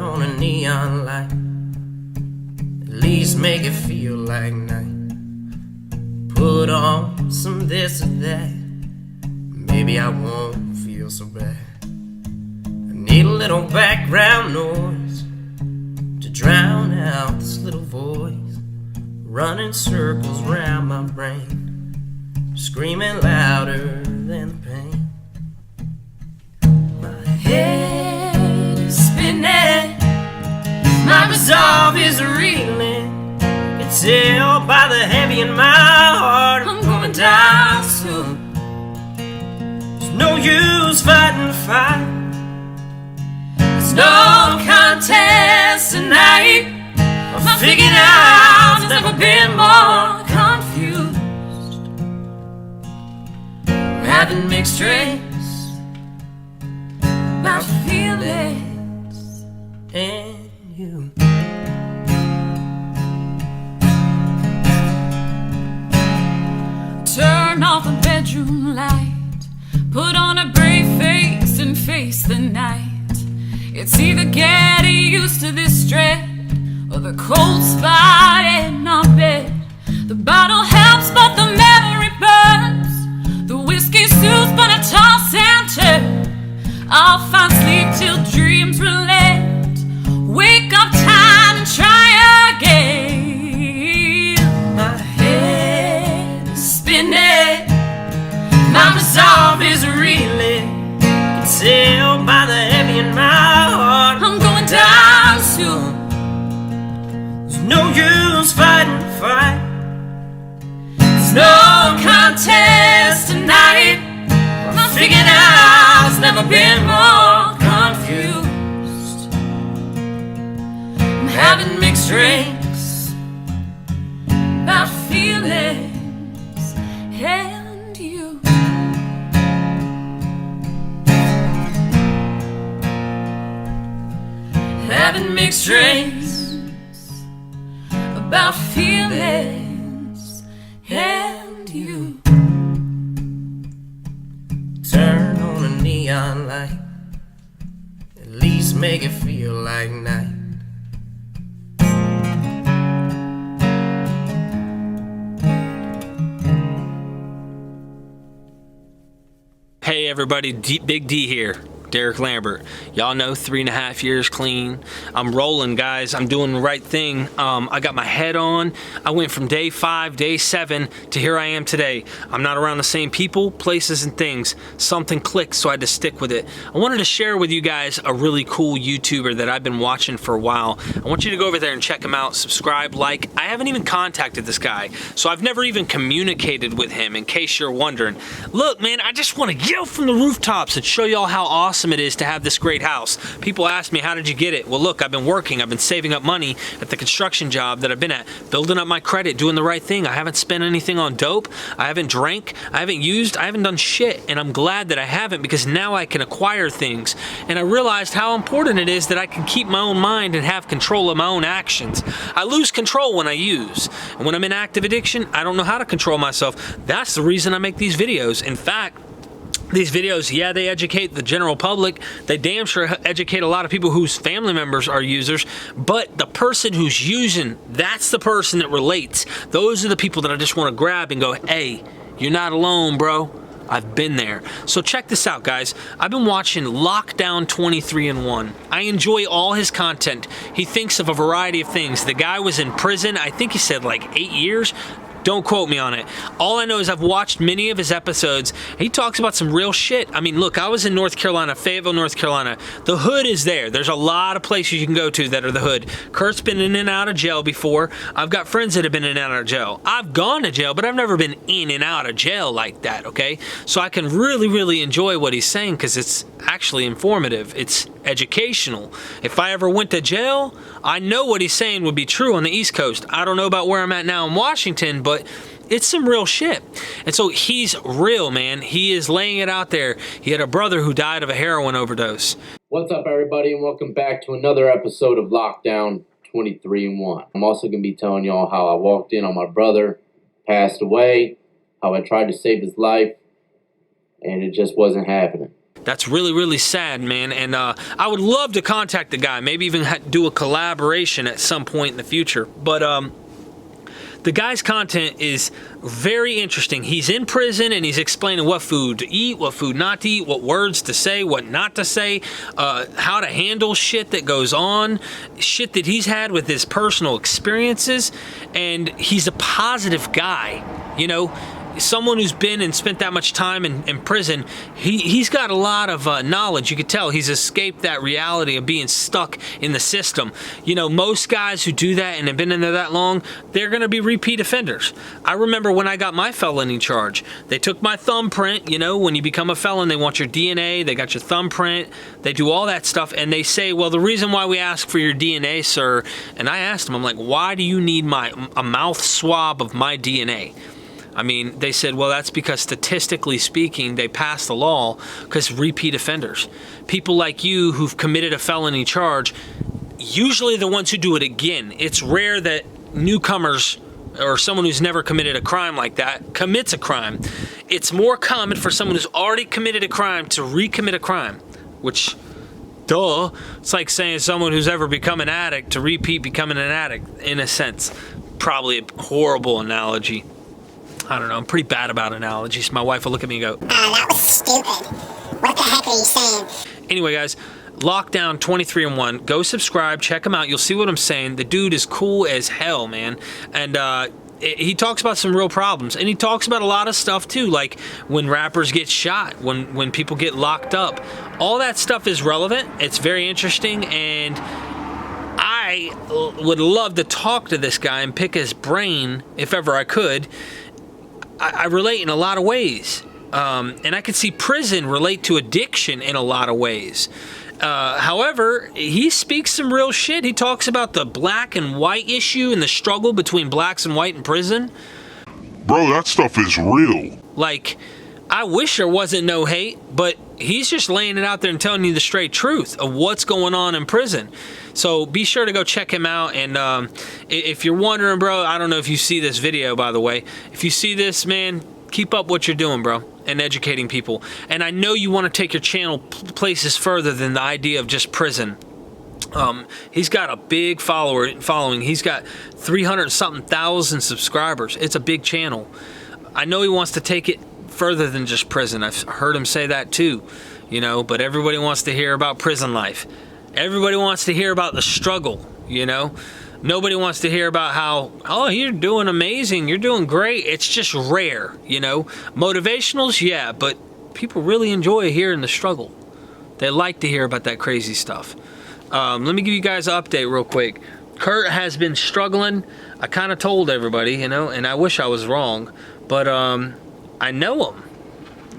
on a neon light. At least make it feel like night. Put on some this or that. Maybe I won't feel so bad. I need a little background noise to drown out this little voice running circles round my brain, screaming louder than the pain. My head is spinning, my resolve is reeling. I can tell by the heavy in my heart I'm going down soon. There's no use fighting the fight. There's no contest tonight. I figured out I've never been more confused. I'm having mixed dreams about feelings and you. Turn off the bedroom light, put on a brave face and face the night. It's either getting used to this dread or the cold spot in our bed. The bottle helps but the memory burns. The whiskey soothes but I toss and turn. I'll find sleep till dreams relent. Wake up time and try again. My head is spinning, my resolve is reeling. Can tell by the heavy in my heart I'm going down soon. No use fighting the fight. There's no contest tonight. I figured out I've never been more confused. I'm having mixed drinks about feelings and you. Having mixed drinks about feelings and you. Turn on a neon light, at least make it feel like night. Hey everybody, Big D here. Derek Lambert. Y'all know 3.5 years clean. I'm rolling, guys. I'm doing the right thing. I got my head on. I went from day 5, day 7 to here I am today. I'm not around the same people, places, and things. Something clicked, so I had to stick with it. I wanted to share with you guys a really cool YouTuber that I've been watching for a while. I want you to go over there and check him out, subscribe, like. I haven't even contacted this guy, so I've never even communicated with him, in case you're wondering. Look, man, I just want to yell from the rooftops and show y'all how awesome it is to have this great house. People ask me, how did you get it? Well, look, I've been working. I've been saving up money at the construction job that I've been at, building up my credit, doing the right thing. I haven't spent anything on dope. I haven't drank. I haven't used. I haven't done shit. And I'm glad that I haven't, because now I can acquire things. And I realized how important it is that I can keep my own mind and have control of my own actions. I lose control when I use. And when I'm in active addiction, I don't know how to control myself. That's the reason I make these videos. In fact, these videos, yeah, they educate the general public. They damn sure educate a lot of people whose family members are users. But the person who's using, that's the person that relates. Those are the people that I just want to grab and go, hey, you're not alone, bro. I've been there. So check this out, guys. I've been watching Lockdown 23-in-1. I enjoy all his content. He thinks of a variety of things. The guy was in prison, I think he said like 8 years. Don't quote me on it. All I know is I've watched many of his episodes. He talks about some real shit. I mean, look, I was in North Carolina, Fayetteville, North Carolina. The hood is there. There's a lot of places you can go to that are the hood. Kurt's been in and out of jail before. I've got friends that have been in and out of jail. I've gone to jail, but I've never been in and out of jail like that, okay? So I can really, really enjoy what he's saying because it's actually informative. It's educational. If I ever went to jail, I know what he's saying would be true on the East Coast. I don't know about where I'm at now in Washington, but it's some real shit. And so he's real, man. He is laying it out there. He had a brother who died of a heroin overdose. What's up, everybody, and welcome back to another episode of Lockdown 23-in-1. I'm also going to be telling y'all how I walked in on my brother, passed away, how I tried to save his life, and it just wasn't happening. That's really, really sad, man. And I would love to contact the guy, maybe even do a collaboration at some point in the future. But the guy's content is very interesting. He's in prison and he's explaining what food to eat, what food not to eat, what words to say, what not to say, how to handle shit that goes on, shit that he's had with his personal experiences. And he's a positive guy, you know. Someone who's been and spent that much time in prison, he's got a lot of knowledge. You could tell he's escaped that reality of being stuck in the system. You know, most guys who do that and have been in there that long, they're going to be repeat offenders. I remember when I got my felony charge, they took my thumbprint. You know, when you become a felon, they want your DNA, they got your thumbprint, they do all that stuff, and they say, well, the reason why we ask for your DNA, sir, and I asked them, I'm like, why do you need a mouth swab of my DNA? I mean, they said, well, that's because statistically speaking, they passed the law because repeat offenders, people like you who've committed a felony charge, usually the ones who do it again. It's rare that newcomers or someone who's never committed a crime like that commits a crime. It's more common for someone who's already committed a crime to recommit a crime, which, duh, it's like saying someone who's ever become an addict to repeat becoming an addict, in a sense. Probably a horrible analogy. I don't know, I'm pretty bad about analogies. My wife will look at me and go, that was stupid. What the heck are you saying? Anyway, guys, Lockdown 23-in-1. Go subscribe, check him out. You'll see what I'm saying. The dude is cool as hell, man. And he talks about some real problems. And he talks about a lot of stuff, too, like when rappers get shot, when people get locked up. All that stuff is relevant. It's very interesting. And I would love to talk to this guy and pick his brain if ever I could. I relate in a lot of ways. And I could see prison relate to addiction in a lot of ways. However, he speaks some real shit. He talks about the black and white issue and the struggle between blacks and white in prison. Bro, that stuff is real. Like, I wish there wasn't no hate, but he's just laying it out there and telling you the straight truth of what's going on in prison. So be sure to go check him out. And if you're wondering, bro, I don't know if you see this video, by the way. If you see this, man, keep up what you're doing, bro, and educating people. And I know you want to take your channel places further than the idea of just prison. He's got a big following. He's got 300-something thousand subscribers. It's a big channel. I know he wants to take it further than just prison. I've heard him say that too, you know, but everybody wants to hear about prison life. Everybody wants to hear about the struggle, you know. Nobody wants to hear about how, oh, you're doing amazing, you're doing great. It's just rare, you know. Motivationals, yeah, but people really enjoy hearing the struggle. They like to hear about that crazy stuff. Let me give you guys an update real quick. Kurt has been struggling. I kind of told everybody, you know, and I wish I was wrong, but I know him.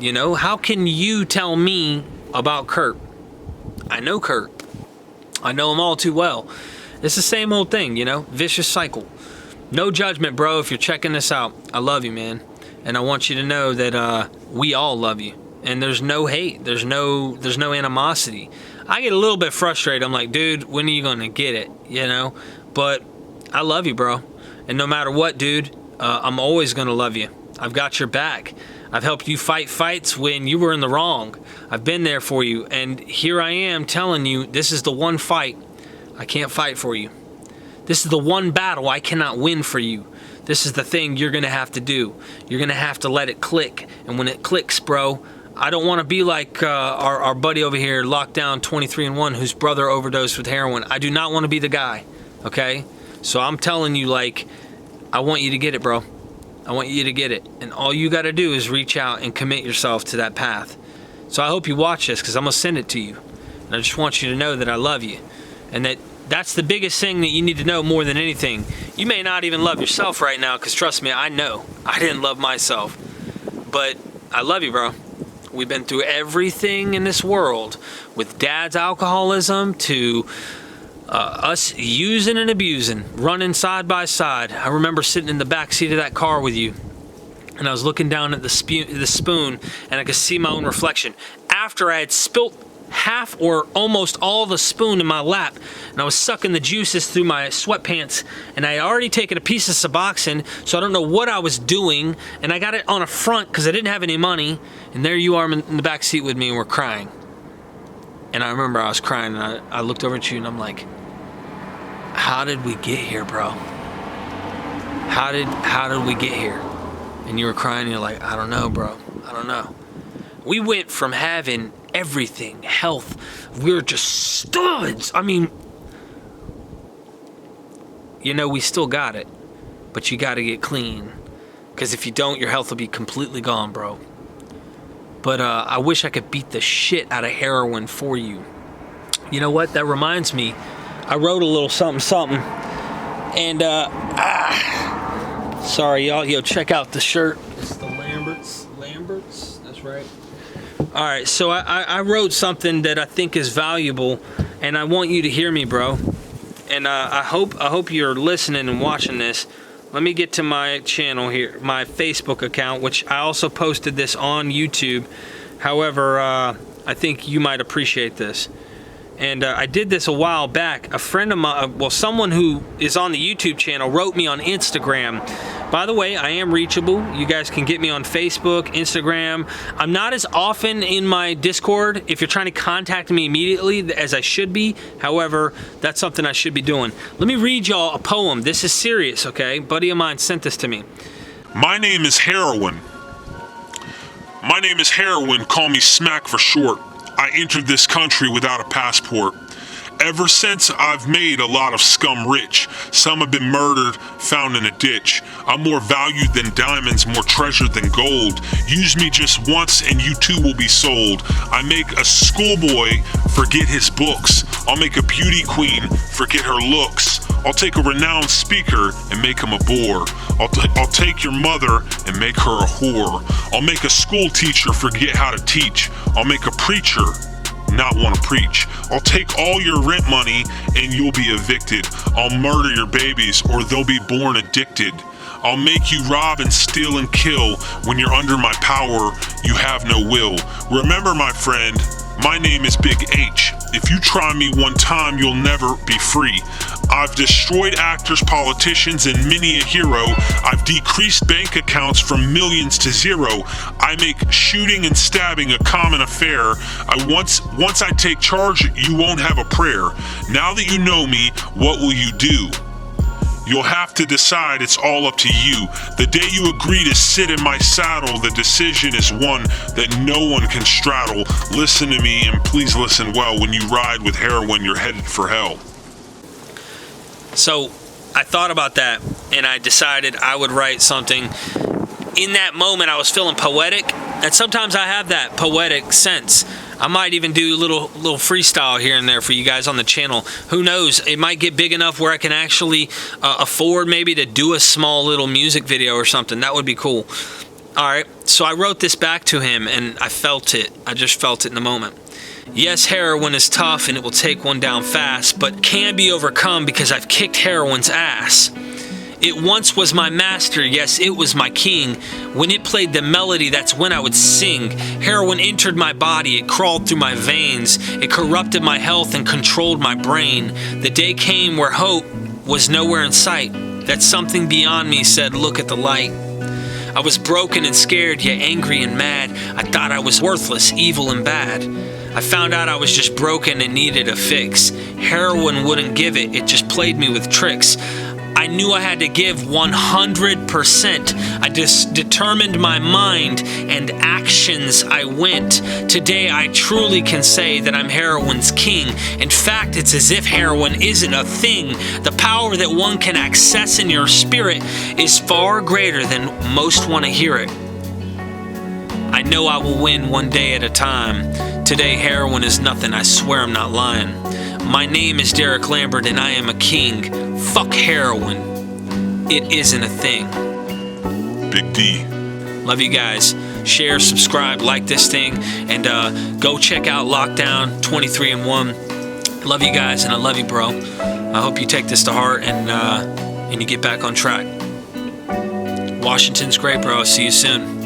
You know, how can you tell me about Kurt? I know Kurt. I know him all too well. It's the same old thing, you know, vicious cycle. No judgment, bro, if you're checking this out. I love you, man. And I want you to know that we all love you. And there's no hate. There's no animosity. I get a little bit frustrated. I'm like, dude, when are you going to get it, you know? But I love you, bro. And no matter what, dude, I'm always going to love you. I've got your back. I've helped you fight fights when you were in the wrong. I've been there for you. And here I am telling you, this is the one fight I can't fight for you. This is the one battle I cannot win for you. This is the thing you're going to have to do. You're going to have to let it click. And when it clicks, bro, I don't want to be like our buddy over here, Lockdown 23-in-1, whose brother overdosed with heroin. I do not want to be the guy, okay? So I'm telling you, like, I want you to get it, bro. I want you to get it. And all you got to do is reach out and commit yourself to that path. So I hope you watch this because I'm going to send it to you. And I just want you to know that I love you. And that's the biggest thing that you need to know more than anything. You may not even love yourself right now because trust me, I know. I didn't love myself. But I love you, bro. We've been through everything in this world, with dad's alcoholism to us using and abusing, running side by side. I remember sitting in the back seat of that car with you, and I was looking down at the spoon, and I could see my own reflection. After I had spilt half or almost all the spoon in my lap, and I was sucking the juices through my sweatpants, and I had already taken a piece of Suboxone, so I don't know what I was doing, and I got it on a front because I didn't have any money, and there you are in the back seat with me, and we're crying. And I remember I was crying, and I looked over at you, and I'm like, how did we get here, bro? How did we get here? And you were crying, and you're like, I don't know, bro. I don't know. We went from having everything, health, we were just studs. I mean, you know, we still got it, but you got to get clean. Because if you don't, your health will be completely gone, bro. But I wish I could beat the shit out of heroin for you. You know what? That reminds me. I wrote a little something. And, sorry, y'all. Yo, check out the shirt. It's the Lamberts. That's right. All right, so I wrote something that I think is valuable, and I want you to hear me, bro. And I hope you're listening and watching this. Let me get to my channel here, my Facebook account, which I also posted this on YouTube. However, I think you might appreciate this. And I did this a while back. A friend of mine, well, someone who is on the YouTube channel wrote me on Instagram. By the way, I am reachable. You guys can get me on Facebook, Instagram. I'm not as often in my Discord if you're trying to contact me immediately as I should be. However, that's something I should be doing. Let me read y'all a poem. This is serious, okay? A buddy of mine sent this to me. My name is Heroin. My name is Heroin, call me Smack for short. I entered this country without a passport. Ever since, I've made a lot of scum rich. Some have been murdered, found in a ditch. I'm more valued than diamonds, more treasured than gold. Use me just once and you too will be sold. I make a schoolboy forget his books. I'll make a beauty queen forget her looks. I'll take a renowned speaker and make him a bore. I'll take your mother and make her a whore. I'll make a school teacher forget how to teach. I'll make a preacher not want to preach. I'll take all your rent money and you'll be evicted. I'll murder your babies or they'll be born addicted. I'll make you rob and steal and kill. When you're under my power, you have no will. Remember, my friend, my name is Big H. If you try me one time, you'll never be free. I've destroyed actors, politicians, and many a hero. I've decreased bank accounts from millions to zero. I make shooting and stabbing a common affair. Once I take charge, you won't have a prayer. Now that you know me, what will you do? You'll have to decide, it's all up to you. The day you agree to sit in my saddle, the decision is one that no one can straddle. Listen to me, and please listen well. When you ride with heroin, you're headed for hell. So I thought about that, and I decided I would write something. In that moment, I was feeling poetic, and sometimes I have that poetic sense. I might even do a little freestyle here and there for you guys on the channel. Who knows? It might get big enough where I can actually afford maybe to do a small little music video or something. That would be cool. All right, so I wrote this back to him, and I felt it. I just felt it in the moment. Yes, heroin is tough and it will take one down fast, but can be overcome because I've kicked heroin's ass. It once was my master, yes, it was my king. When it played the melody, that's when I would sing. Heroin entered my body, it crawled through my veins. It corrupted my health and controlled my brain. The day came where hope was nowhere in sight. That something beyond me said, look at the light. I was broken and scared, yet angry and mad. I thought I was worthless, evil and bad. I found out I was just broken and needed a fix. Heroin wouldn't give it, it just played me with tricks. I knew I had to give 100%. I just determined my mind and actions I went. Today I truly can say that I'm heroin's king. In fact, it's as if heroin isn't a thing. The power that one can access in your spirit is far greater than most want to hear it. I know I will win one day at a time. Today heroin is nothing, I swear I'm not lying. My name is Derek Lambert and I am a king. Fuck heroin. It isn't a thing. Big D. Love you guys. Share, subscribe, like this thing, and go check out Lockdown 23-in-1. Love you guys, and I love you, bro. I hope you take this to heart and you get back on track. Washington's great, bro. See you soon.